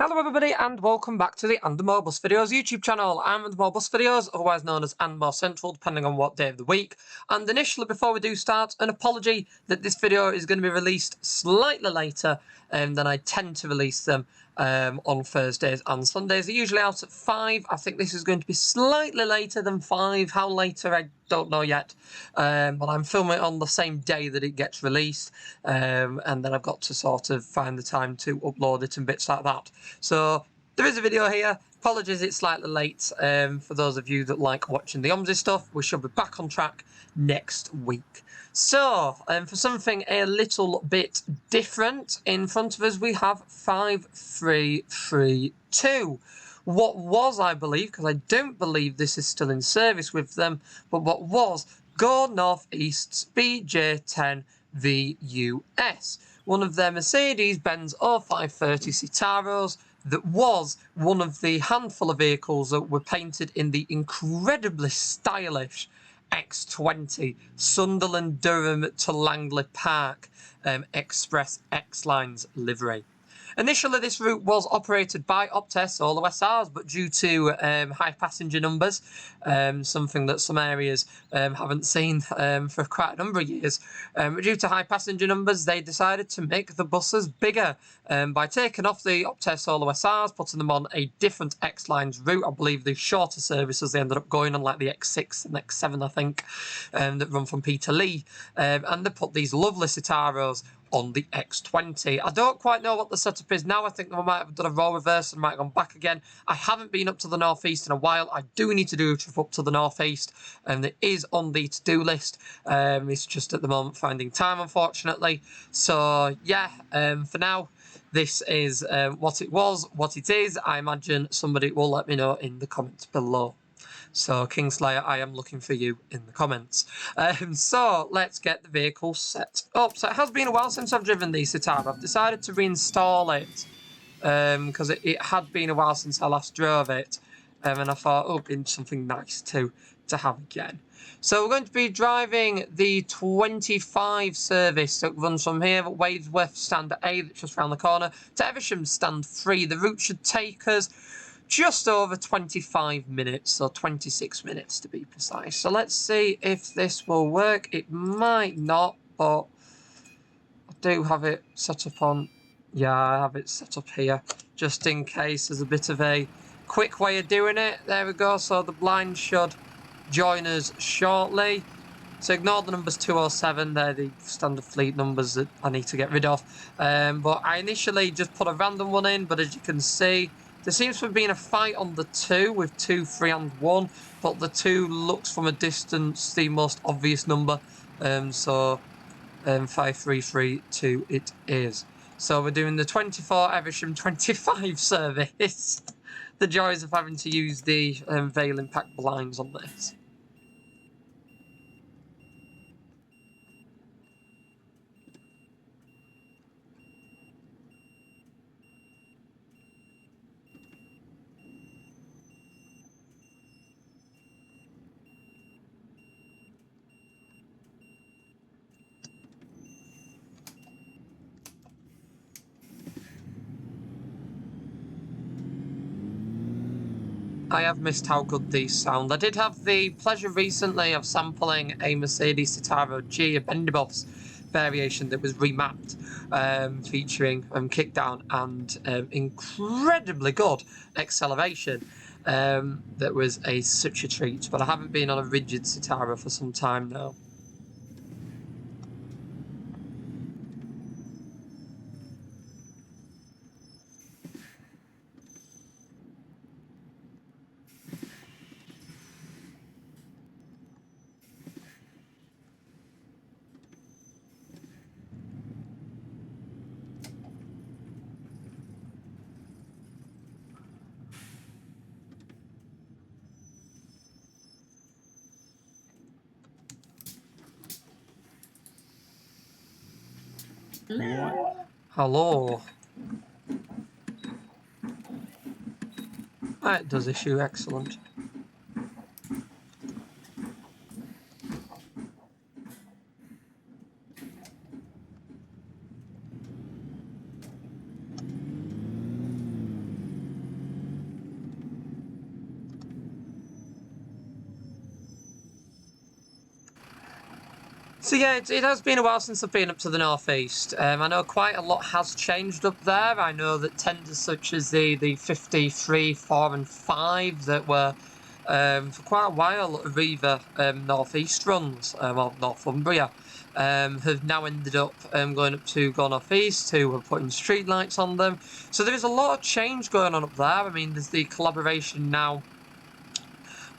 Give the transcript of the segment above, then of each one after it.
Hello everybody and welcome back to the And More Bus Videos YouTube channel. I'm And More Bus Videos, otherwise known as And More Central, depending on what day of the week. And initially, before we do start, an apology that this video is going to be released slightly later than I tend to release them on Thursdays and Sundays. They're usually out at 5. I think this is going to be slightly later than 5. How later, I don't know yet. But I'm filming it on the same day that it gets released. And then I've got to sort of find the time to upload it and bits like that. So there is a video here. Apologies it's slightly late for those of you that like watching the OMSI stuff. We should be back on track next week. So for something a little bit different, in front of us we have 5332. What was, I believe, because I don't believe this is still in service with them, but what was Go North East's BJ10 VUS, one of their Mercedes-Benz O530 Citaros that was one of the handful of vehicles that were painted in the incredibly stylish X20 Sunderland Durham to Langley Park Express XLines livery. Initially, this route was operated by Optes Solo SRs, but due to high passenger numbers, something that some areas haven't seen for quite a number of years, due to high passenger numbers, they decided to make the buses bigger by taking off the Optes Solo SRs, putting them on a different X-Lines route. I believe the shorter services they ended up going on, like the X6 and X7, I think, that run from Peterlee, and they put these lovely Citaros on the X20. I don't quite know what the setup is now. I think they might have done a role reverse and might have gone back again. I haven't been up to the northeast in a while. I do need to do a trip up to the northeast, and it is on the to-do list. It's just at the moment finding time, unfortunately. So yeah, for now, this is what it was, what it is. I imagine somebody will let me know in the comments below. So, Kingslayer, I am looking for you in the comments. So, let's get the vehicle set up. So, it has been a while since I've driven the Citaro. I've decided to reinstall it because it had been a while since I last drove it. And I thought, oh, it'd be something nice to have again. So, we're going to be driving the 25 service that runs from here at Wadesworth Stand A, that's just round the corner, to Evesham Stand 3. The route should take us just over 25 minutes, so 26 minutes to be precise. So let's see if this will work. It might not, but I do have it set up on, yeah, I have it set up here, just in case there's a bit of a quick way of doing it. There we go, so the blind should join us shortly. So ignore the numbers 207, they're the standard fleet numbers that I need to get rid of. But I initially just put a random one in, but as you can see, there seems to have been a fight on the 2 with 2, 3 and 1, but the 2 looks from a distance the most obvious number. So 5332 it is. So we're doing the 24 Evesham 25 service. The joys of having to use the veil impact blinds on this. I have missed how good these sound. I did have the pleasure recently of sampling a Mercedes Citaro G, a bendy bus variation that was remapped, featuring kickdown and incredibly good acceleration. That was such a treat, but I haven't been on a rigid Citaro for some time now. Hello. That does issue, excellent. So yeah, it has been a while since I've been up to the northeast. I know quite a lot has changed up there. I know that tenders such as the 53, 4 and 5 that were for quite a while Riva northeast runs, or Northumbria, have now ended up going up to Go North East, who are putting street lights on them. So there is a lot of change going on up there. I mean, there's the collaboration now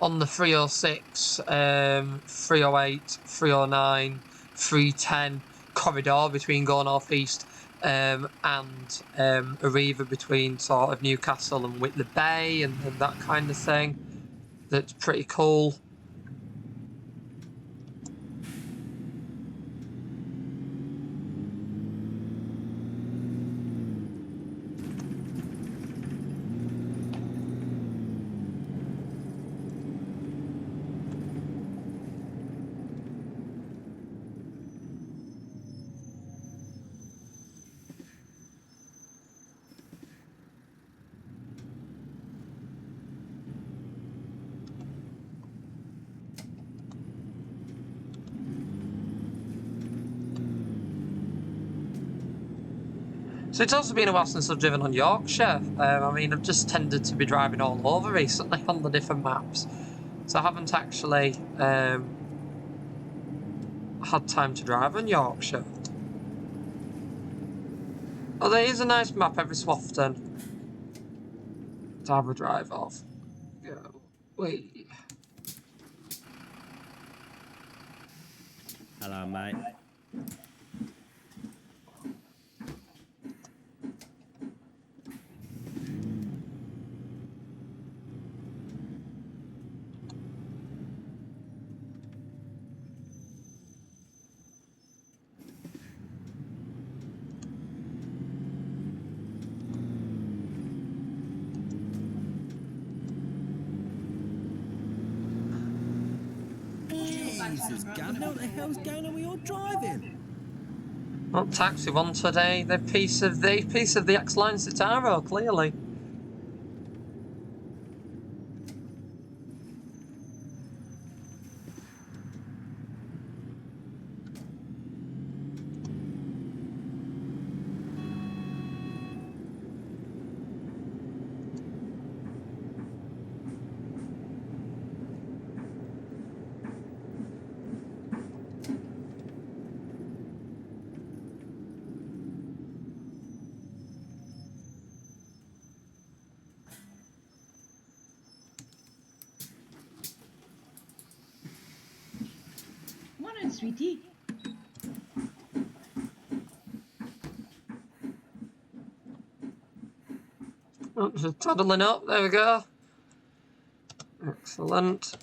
on the 306, 308, 309, 310 corridor between Go North East and Arriva between sort of Newcastle and Whitley Bay and that kind of thing. That's pretty cool. So it's also been a while since I've driven on Yorkshire. I mean, I've just tended to be driving all over recently on the different maps. So I haven't actually had time to drive on Yorkshire. Oh, there is a nice map every so often to have a drive off. Go. Wait. Hello, mate. Jesus, Gavin, what the hell's going on with your driving? Well, taxi one today. The piece of the XLines Citaro, clearly. Morning, sweetie. Oh, just toddling up. There we go. Excellent.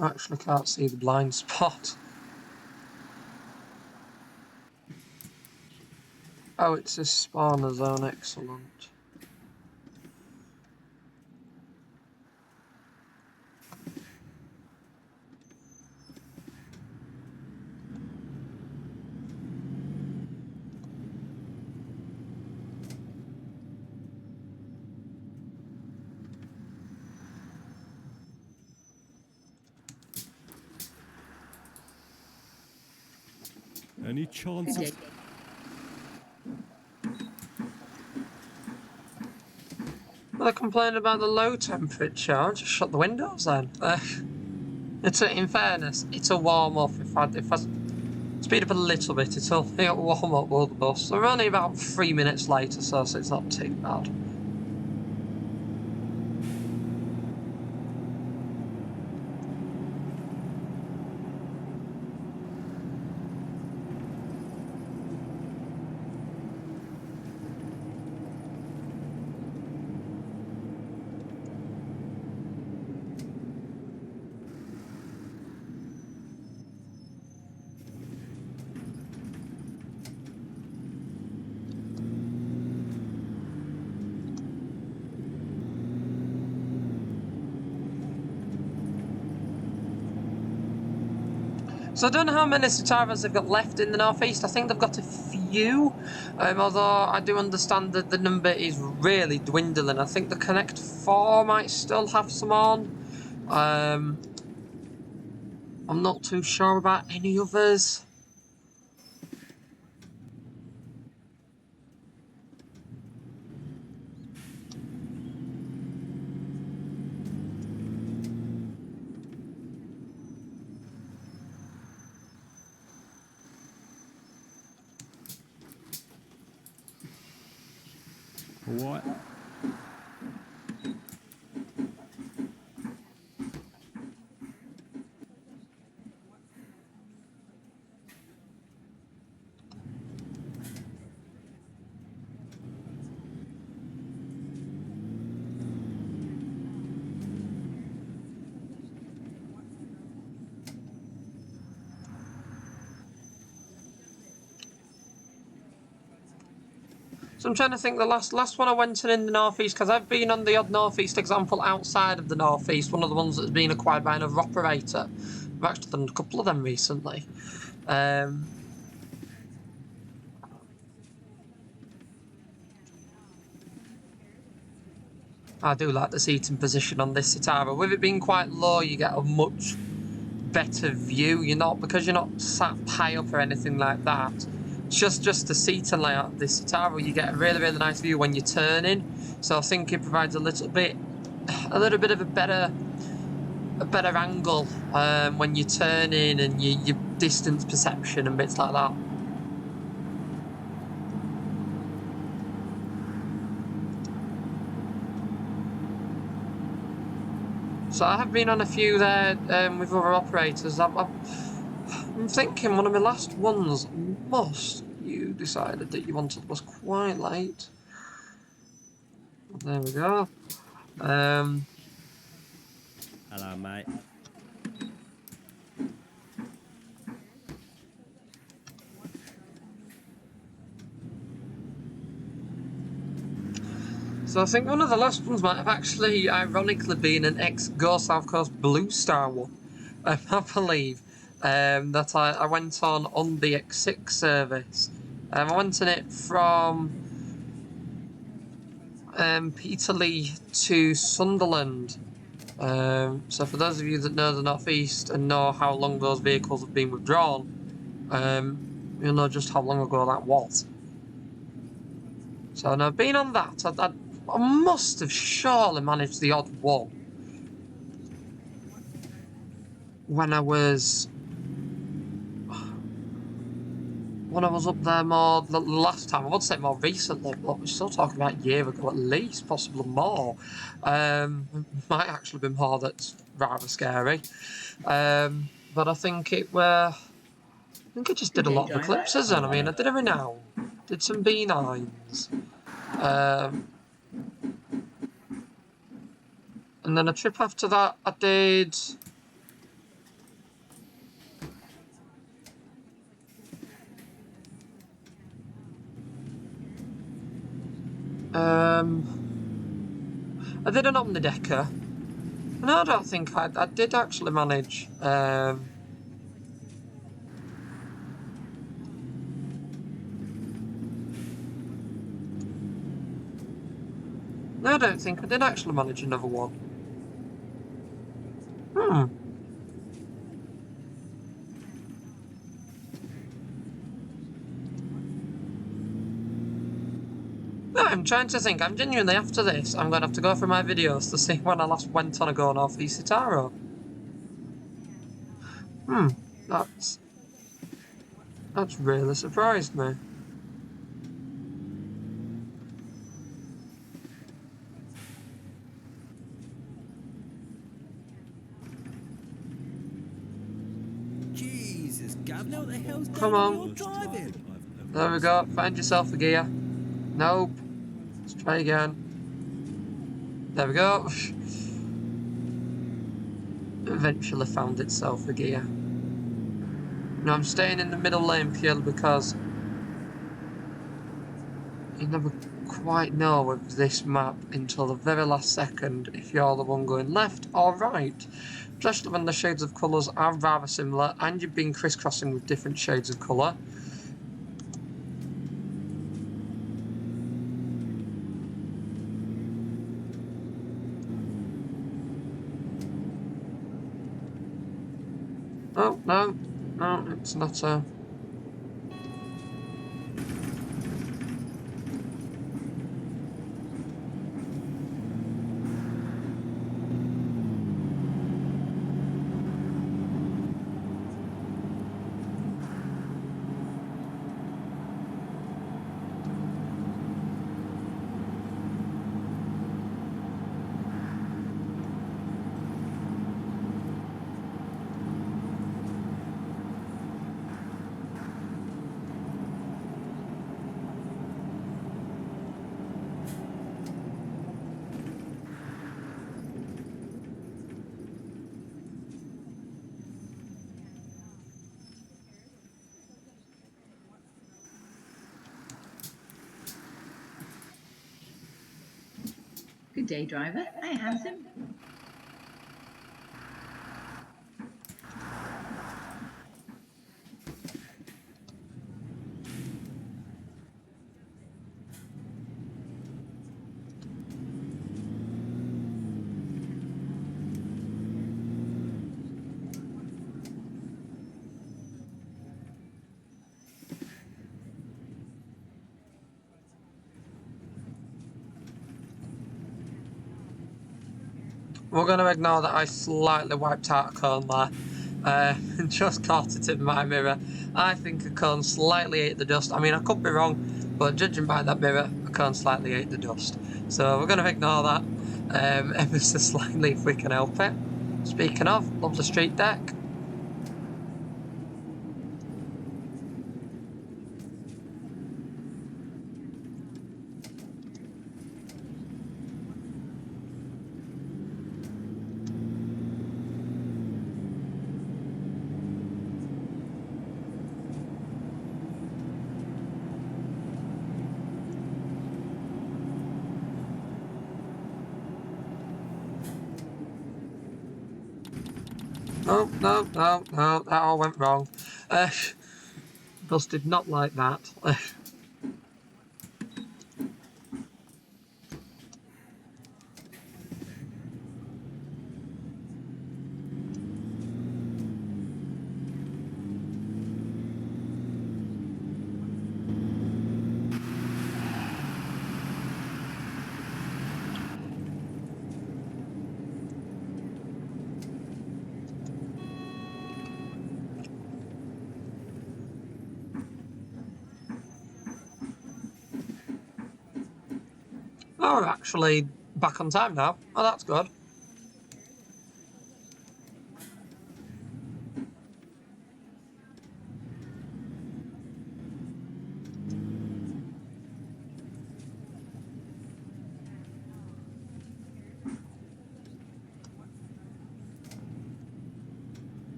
I actually can't see the blind spot. Oh, it's a spawner zone. Excellent. Any chance of... Well, I complained about the low temperature. I'll just shut the windows then. In fairness, it's a warm up. If I speed up a little bit, it'll warm up the bus. So we're only about 3 minutes later, so it's not too bad. So I don't know how many Citaros they've got left in the northeast. I think they've got a few, although I do understand that the number is really dwindling. I think the Connect 4 might still have some on. I'm not too sure about any others. What? So I'm trying to think the last one I went in the northeast, because I've been on the odd northeast example outside of the northeast, one of the ones that's been acquired by another operator. I've actually done a couple of them recently. I do like the seating position on this Citaro. With it being quite low, you get a much better view. Because you're not sat high up or anything like that. It's just the seating layout of this Citaro. You get a really, really nice view when you're turning. So I think it provides a little bit of a better angle when you're turning and your distance perception and bits like that. So I have been on a few there with other operators. I'm thinking one of my last ones you decided that you wanted was quite late. There we go. Hello, mate. So I think one of the last ones might have actually, ironically, been an ex-Go South Coast Blue Star one. I believe that I went on the X6 service. I went in it from Peterlee to Sunderland. So for those of you that know the North East and know how long those vehicles have been withdrawn, you'll know just how long ago that was. So I've been on that. I must have surely managed the odd one when I was up there more the last time. I would say more recently, but we're still talking about a year ago at least, possibly more. Might actually be more. That's rather scary. But I think it just did a lot of eclipses, and I mean I did a Renown, did some B9s. And then a trip after that, I did. I did an Omnidecker. No, I don't think I did actually manage. No, I don't think I did actually manage another one. No, I'm trying to think. I'm genuinely, after this, I'm going to have to go through my videos to see when I last went on a Go North East Citaro. That's really surprised me. Jesus, Gav, what the hell's Come going on. on? You're driving. There we go. Find yourself a gear. Nope. Let's try again. There we go. Eventually found itself a gear. Now I'm staying in the middle lane purely because you never quite know with this map until the very last second if you're the one going left or right, especially when the shades of colours are rather similar and you've been crisscrossing with different shades of colour. Oh, no, it's not a... Good day, driver. Hi, handsome. We're going to ignore that I slightly wiped out a cone there. Just caught it in my mirror. I think a cone slightly ate the dust. I mean, I could be wrong, but judging by that mirror, a cone slightly ate the dust. So we're going to ignore that ever so slightly if we can help it. Speaking of, love the street deck. No, that all went wrong. Dust did not like that. Oh, we're actually back on time now. Oh, that's good.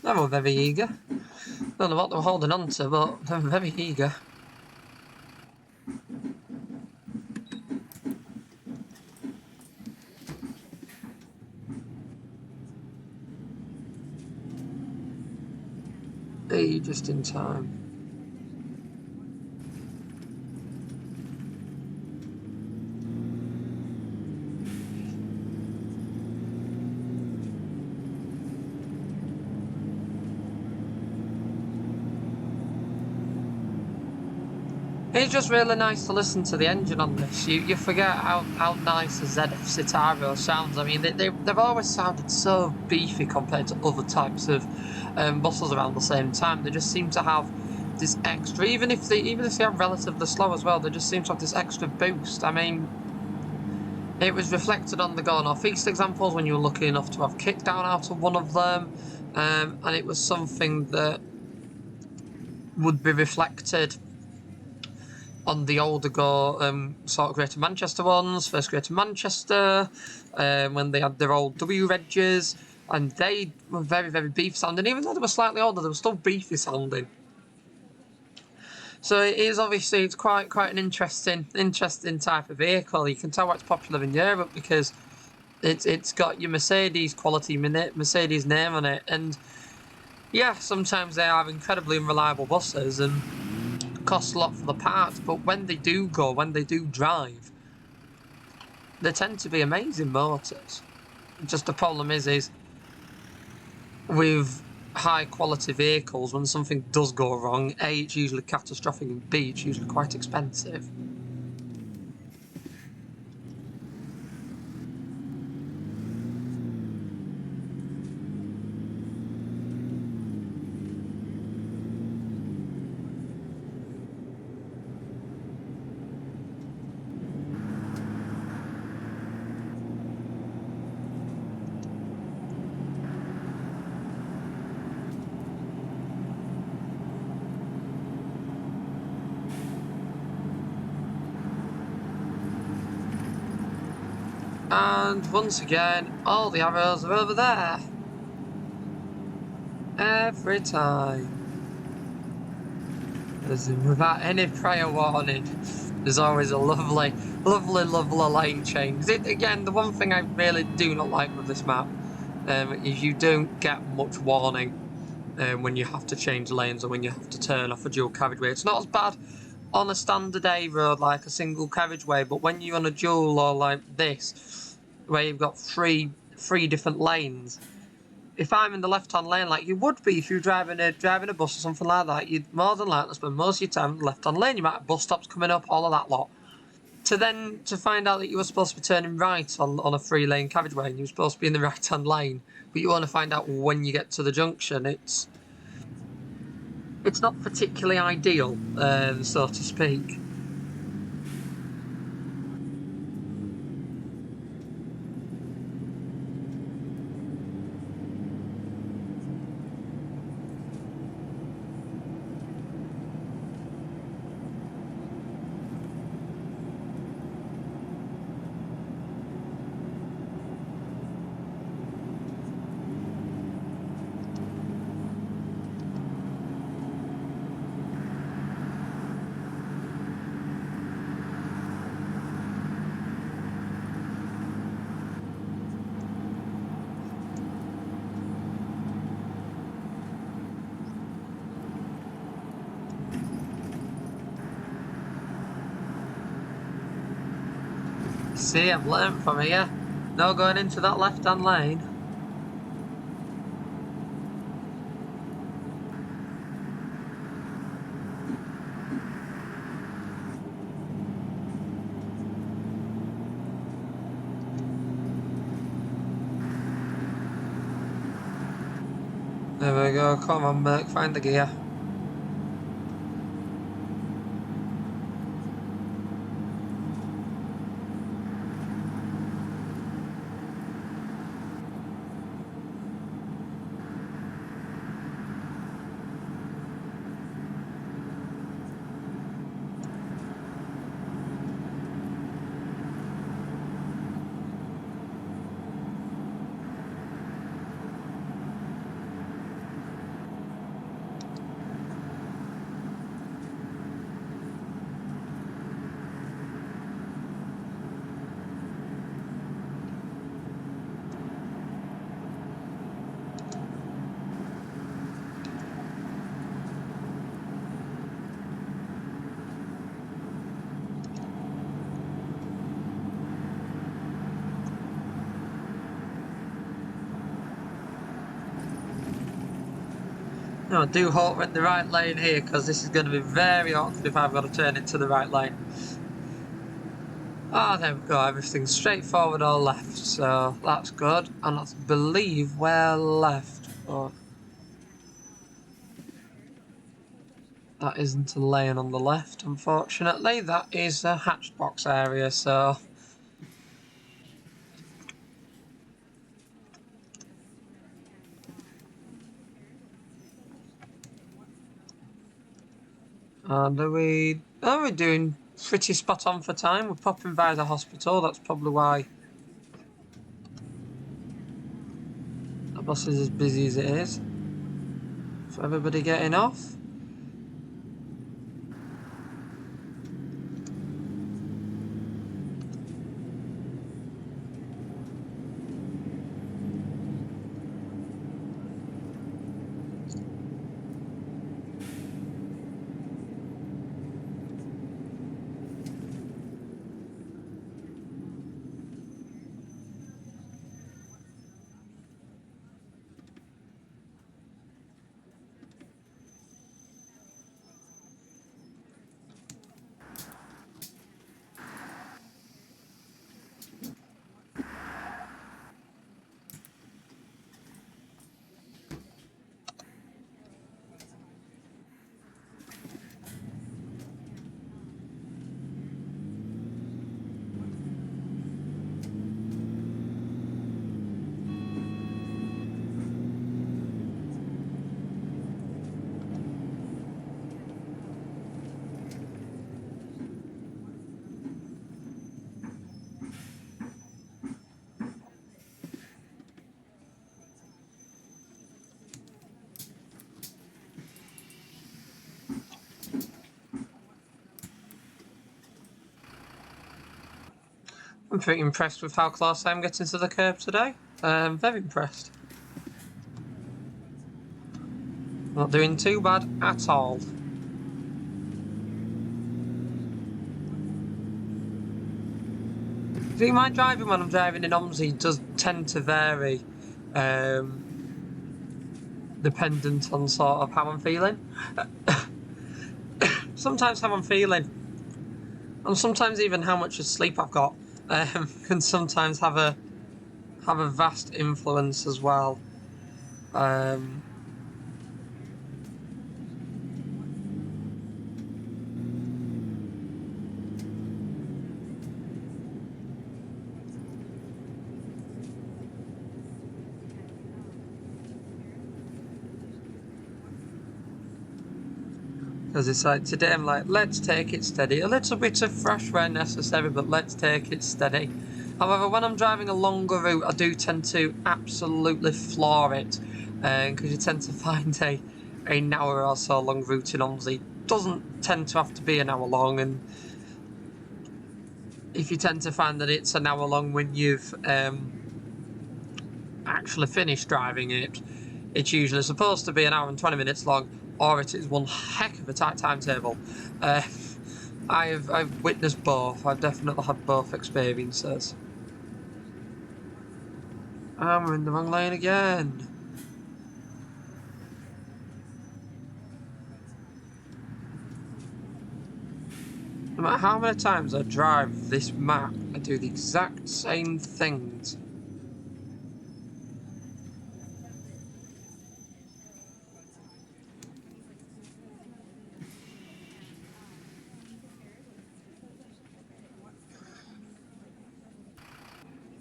They were very eager. Don't know what they were holding on to, but they were very eager. Hey, just in time. It's just really nice to listen to the engine on this. You forget how nice a ZF Citaro sounds. I mean, they've always sounded so beefy compared to other types of buses around the same time. They just seem to have this extra, even if they are relatively slow as well, they just seem to have this extra boost. I mean, It was reflected on the Go North East examples when you were lucky enough to have kicked down out of one of them, and it was something that would be reflected on the older sort of Greater Manchester ones, first Greater Manchester, when they had their old W Regis, and they were very, very beefy sounding. Even though they were slightly older, they were still beefy sounding. So it is obviously, it's quite an interesting type of vehicle. You can tell why it's popular in Europe because it's got your Mercedes quality Mercedes name on it, and yeah, sometimes they are incredibly unreliable buses and cost a lot for the parts, but when they do drive, they tend to be amazing motors. Just the problem is with high quality vehicles, when something does go wrong, A, it's usually catastrophic, and B, it's usually quite expensive. And once again, all the arrows are over there. Every time. As in, without any prior warning, there's always a lovely lane change. Again, the one thing I really do not like with this map is you don't get much warning when you have to change lanes or when you have to turn off a dual carriageway. It's not as bad on a standard A road like a single carriageway, but when you're on a dual or like this, where you've got three different lanes, if I'm in the left-hand lane, like you would be if you're driving a bus or something like that, you'd more than likely spend most of your time in the left-hand lane. You might have bus stops coming up, all of that lot. To find out that you were supposed to be turning right on a 3-lane carriageway and you were supposed to be in the right-hand lane, but you want to find out when you get to the junction, it's not particularly ideal, so to speak. See, I've learnt from here. No going into that left-hand lane. There we go, come on Merc, find the gear. No, I do hope we're in the right lane here, because this is going to be very awkward if I've got to turn into the right lane. Ah, there we go, everything's straightforward or left, so that's good. And I believe we're left. Oh, that isn't a lane on the left, unfortunately. That is a hatchbox area, so And are we doing pretty spot on for time? We're popping by the hospital, that's probably why the bus is as busy as it is. For everybody getting off. I'm pretty impressed with how close I'm getting to the curb today. Very impressed. Not doing too bad at all. See, my driving when I'm driving in OMSI does tend to vary, dependent on sort of how I'm feeling. Sometimes how I'm feeling, and sometimes even how much of sleep I've got, can sometimes have a vast influence as well. Because it's like, today I'm like, let's take it steady. A little bit of fresh where necessary, but let's take it steady. However, when I'm driving a longer route, I do tend to absolutely floor it. Because you tend to find an hour or so long route in OMSI doesn't tend to have to be an hour long. And if you tend to find that it's an hour long when you've actually finished driving it, it's usually supposed to be an hour and 20 minutes long, or it is one heck of a tight timetable. I've witnessed both. I've definitely had both experiences. And we're in the wrong lane again. No matter how many times I drive this map, I do the exact same things.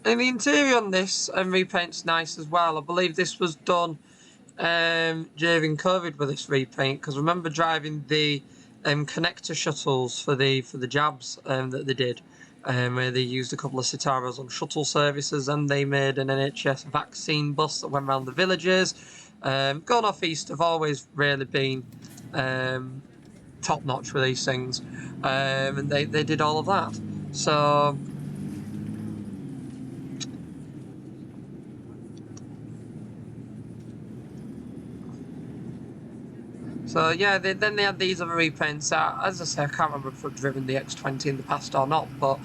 And the interior on this repaint's nice as well. I believe this was done during COVID with this repaint, because I remember driving the connector shuttles for the jabs that they did, where they used a couple of Citaros on shuttle services, and they made an NHS vaccine bus that went around the villages. Going off east have always really been top notch with these things, and they did all of that. So yeah, then they had these other repaints. As I say, I can't remember if I've driven the X20 in the past or not, but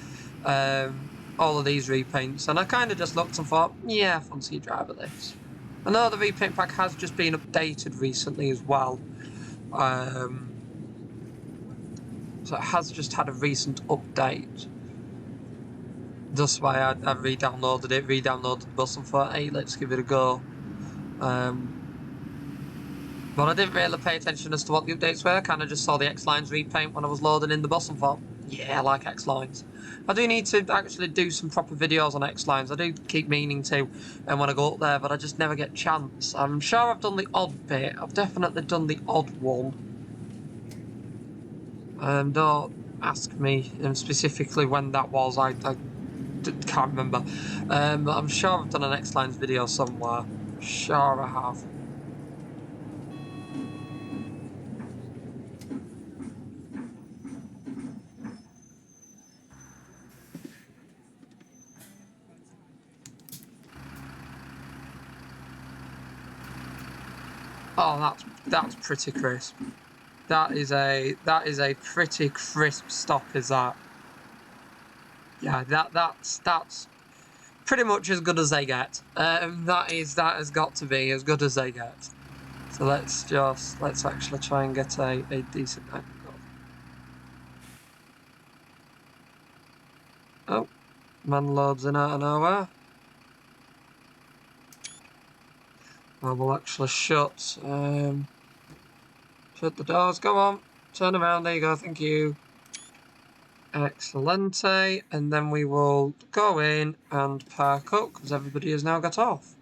all of these repaints, and I kind of just looked and thought, yeah, I fancy a drive of this. I know the repaint pack has just been updated recently as well, so it has just had a recent update. That's why I re-downloaded the bus and thought, hey, let's give it a go. But I didn't really pay attention as to what the updates were. I kind of just saw the XLines repaint when I was loading in the bus and thought, yeah, I like XLines. I do need to actually do some proper videos on XLines. I do keep meaning to, and when I go up there, but I just never get a chance. I'm sure I've done the odd bit. I've definitely done the odd one. Don't ask me specifically when that was. I can't remember. But I'm sure I've done an XLines video somewhere. Sure I have. Oh, that's pretty crisp. That is a pretty crisp stop, is that? Yeah, that's pretty much as good as they get. That has got to be as good as they get. So let's actually try and get a decent angle. Oh, man loads in out of nowhere. I will actually shut the doors. Go on, turn around. There you go. Thank you. Excellente. And then we will go in and park up because everybody has now got off.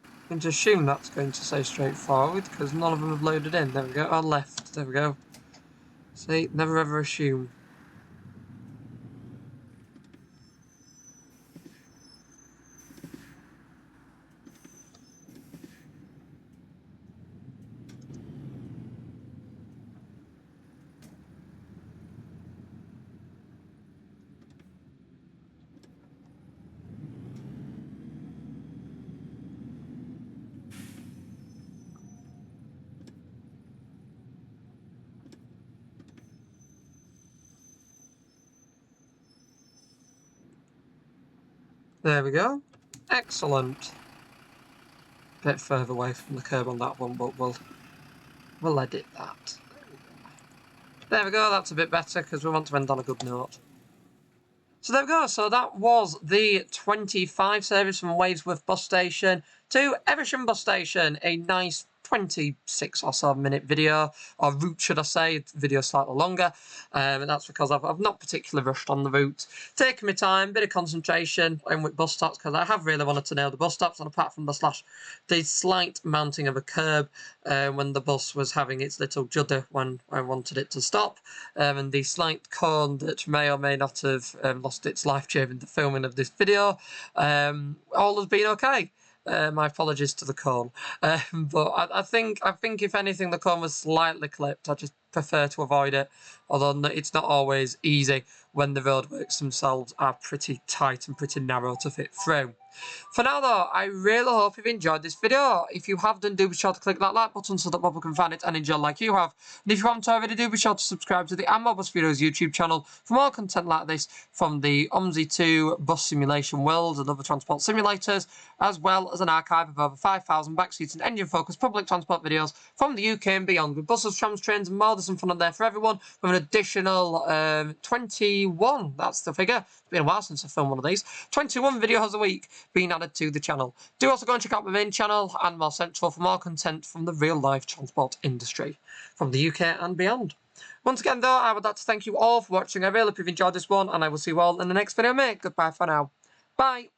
I'm going to assume that's going to say straightforward because none of them have loaded in. There we go. On left. There we go. See, never ever assume. There we go. Excellent. Bit further away from the curb on that one, but we'll edit that. There we go. That's a bit better because we want to end on a good note. So there we go. So that was the 25 service from Wadesworth bus station to Evesham bus station. A nice 26 or so minute video, or route should I say. Video slightly longer, and that's because I've not particularly rushed on the route, taking my time, bit of concentration in with bus stops because I have really wanted to nail the bus stops, and apart from the slight mounting of a curb when the bus was having its little judder when I wanted it to stop, and the slight cone that may or may not have lost its life during the filming of this video, all has been okay. My apologies to the cone, but I think if anything the cone was slightly clipped. I just prefer to avoid it, although it's not always easy when the roadworks themselves are pretty tight and pretty narrow to fit through. For now though, I really hope you've enjoyed this video. If you have, then do be sure to click that like button so that Bob can find it and enjoy like you have. And if you haven't already, do be sure to subscribe to the Bus Videos YouTube channel for more content like this from the OMSI 2 bus simulation worlds and other transport simulators, as well as an archive of over 5,000 backseat and engine-focused public transport videos from the UK and beyond, with buses, trams, trains and more. There's some fun on there for everyone, with an additional 21, that's the figure. It's been a while since I filmed one of these. 21 videos a week being added to the channel. Do also go and check out my main channel and more central for more content from the real-life transport industry from the UK and beyond. Once again though, I would like to thank you all for watching. I really hope you've enjoyed this one, and I will see you all in the next video, mate. Goodbye for now. Bye.